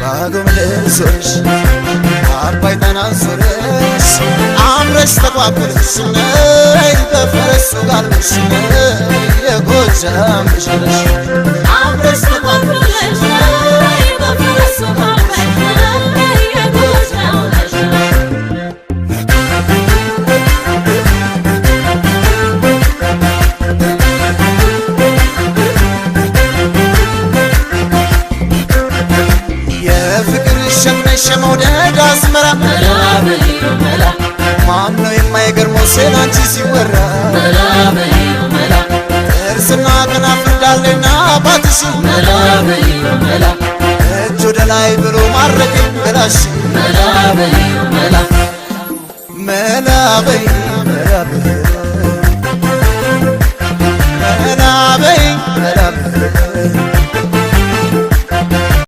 ባዶም ልብሶሽ አባይ ተናዞረሽ አምረሽ ተቋቁለሽ ነይ በፈረሱ ጋልበሽ የጎጃም ልጅ ነሽ አምረሽ ተቋቁለሽ ነይ በፈረሱ ጋልበሽ የጎጃም ልጅ ሸመውደድ አስመራ መላ በዩ መላ ማነው የማይገርመው ስላንቺ ሲወራ መላ በዩ መላ ጥርስና ከናፍር ዳሌና ባትሽ መላ በዩ መላ እጅ ወደ ላይ ብሎ ማረከኝ ገላሽ መላ በዩ መላ መላ በዩ መላ በዩ